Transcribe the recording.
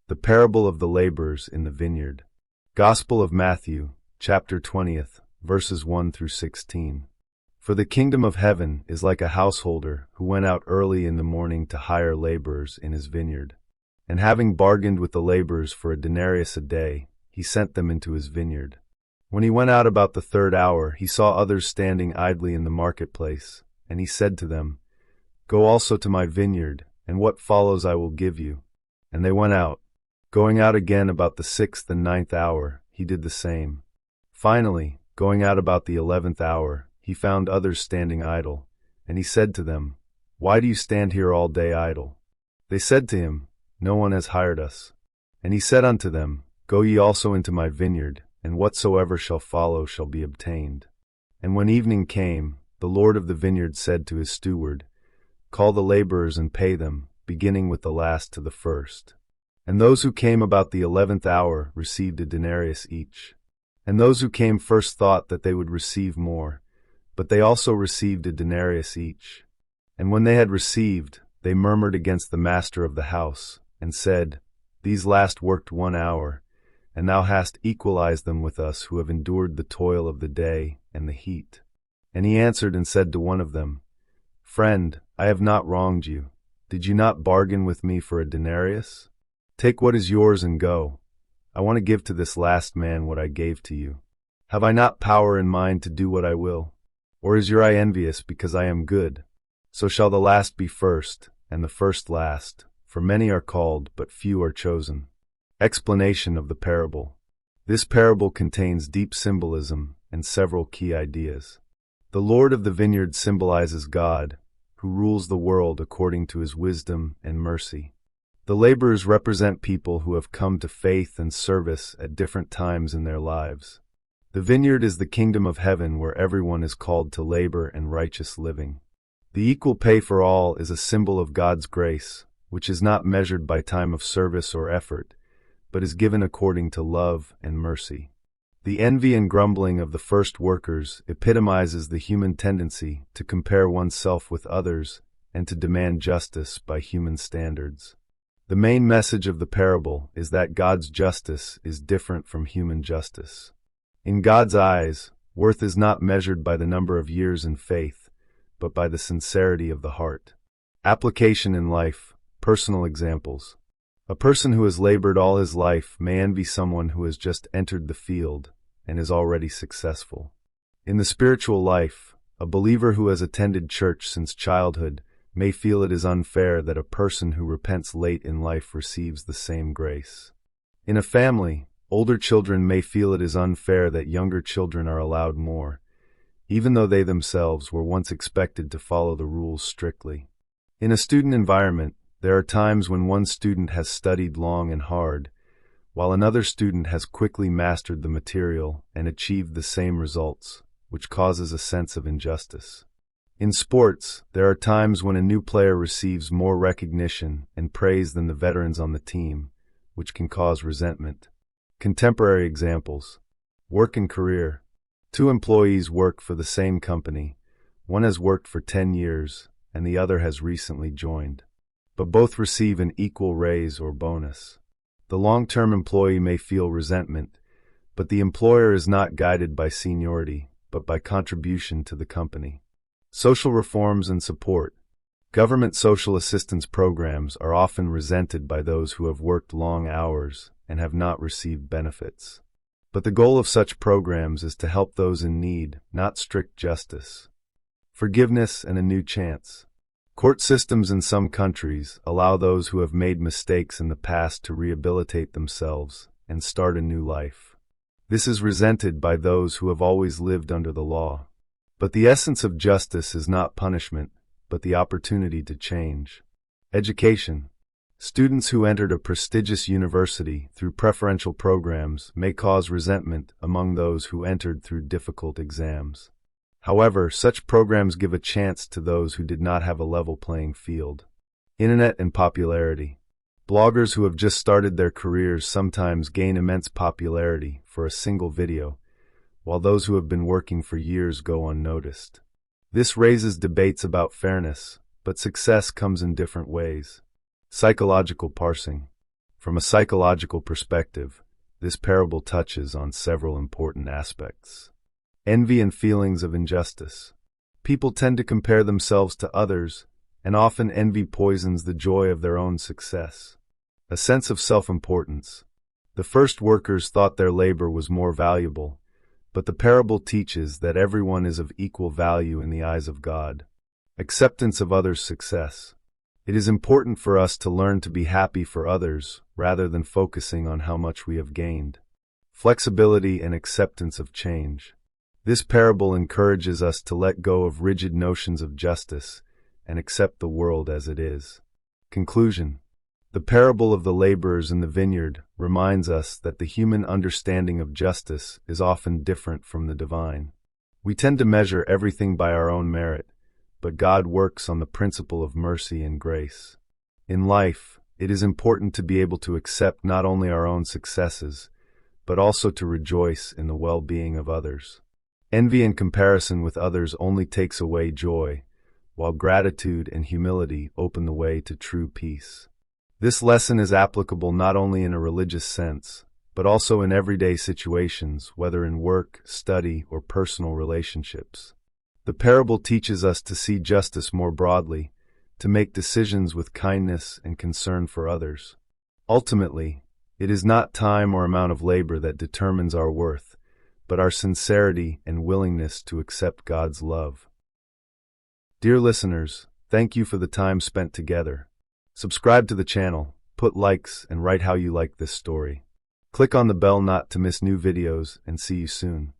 The parable of the laborers in the vineyard. Gospel of Matthew, chapter 20, verses 1 through 16. For the kingdom of heaven is like a householder who went out early in the morning to hire laborers in his vineyard. And having bargained with the laborers for a denarius a day, he sent them into his vineyard. When he went out about the third hour, he saw others standing idly in the marketplace, and he said to them, "Go also to my vineyard, and what follows I will give you." And they went out. Going out again about the 6th and 9th hour, he did the same. Finally, going out about the 11th hour, he found others standing idle, and he said to them, "Why do you stand here all day idle?" They said to him, "No one has hired us." And he said unto them, "Go ye also into my vineyard, and whatsoever shall follow shall be obtained." And when evening came, the Lord of the vineyard said to his steward, "Call the laborers and pay them, beginning with the last to the first." And those who came about the 11th hour received a denarius each. And those who came first thought that they would receive more, but they also received a denarius each. And when they had received, they murmured against the master of the house, and said, "These last worked 1 hour, and thou hast equalized them with us who have endured the toil of the day and the heat." And he answered and said to one of them, "Friend, I have not wronged you. Did you not bargain with me for a denarius? Take what is yours and go. I want to give to this last man what I gave to you. Have I not power in mind to do what I will? Or is your eye envious because I am good? So shall the last be first, and the first last, for many are called, but few are chosen." Explanation of the parable. This parable contains deep symbolism and several key ideas. The Lord of the vineyard symbolizes God, who rules the world according to his wisdom and mercy. The laborers represent people who have come to faith and service at different times in their lives. The vineyard is the kingdom of heaven where everyone is called to labor and righteous living. The equal pay for all is a symbol of God's grace, which is not measured by time of service or effort, but is given according to love and mercy. The envy and grumbling of the first workers epitomizes the human tendency to compare oneself with others and to demand justice by human standards. The main message of the parable is that God's justice is different from human justice. In God's eyes, worth is not measured by the number of years in faith, but by the sincerity of the heart. Application in life, personal examples. A person who has labored all his life may envy someone who has just entered the field and is already successful. In the spiritual life, a believer who has attended church since childhood may feel it is unfair that a person who repents late in life receives the same grace. In a family, older children may feel it is unfair that younger children are allowed more, even though they themselves were once expected to follow the rules strictly. In a student environment, there are times when one student has studied long and hard, while another student has quickly mastered the material and achieved the same results, which causes a sense of injustice. In sports, there are times when a new player receives more recognition and praise than the veterans on the team, which can cause resentment. Contemporary examples. Work and career. 2 employees work for the same company. One has worked for 10 years, and the other has recently joined. But both receive an equal raise or bonus. The long-term employee may feel resentment, but the employer is not guided by seniority, but by contribution to the company. Social reforms and support. Government social assistance programs are often resented by those who have worked long hours and have not received benefits. But the goal of such programs is to help those in need, not strict justice. Forgiveness and a new chance. Court systems in some countries allow those who have made mistakes in the past to rehabilitate themselves and start a new life. This is resented by those who have always lived under the law. But the essence of justice is not punishment, but the opportunity to change. Education. Students who entered a prestigious university through preferential programs may cause resentment among those who entered through difficult exams. However, such programs give a chance to those who did not have a level playing field. Internet and popularity. Bloggers who have just started their careers sometimes gain immense popularity for a single video, while those who have been working for years go unnoticed. This raises debates about fairness, but success comes in different ways. Psychological parsing. From a psychological perspective, this parable touches on several important aspects. Envy and feelings of injustice. People tend to compare themselves to others, and often envy poisons the joy of their own success. A sense of self-importance. The first workers thought their labor was more valuable, but the parable teaches that everyone is of equal value in the eyes of God. Acceptance of others' success. It is important for us to learn to be happy for others rather than focusing on how much we have gained. Flexibility and acceptance of change. This parable encourages us to let go of rigid notions of justice and accept the world as it is. Conclusion. The parable of the laborers in the vineyard reminds us that the human understanding of justice is often different from the divine. We tend to measure everything by our own merit, but God works on the principle of mercy and grace. In life, it is important to be able to accept not only our own successes, but also to rejoice in the well-being of others. Envy and comparison with others only takes away joy, while gratitude and humility open the way to true peace. This lesson is applicable not only in a religious sense, but also in everyday situations, whether in work, study, or personal relationships. The parable teaches us to see justice more broadly, to make decisions with kindness and concern for others. Ultimately, it is not time or amount of labor that determines our worth, but our sincerity and willingness to accept God's love. Dear listeners, thank you for the time spent together. Subscribe to the channel, put likes, and write how you like this story. Click on the bell not to miss new videos, and see you soon.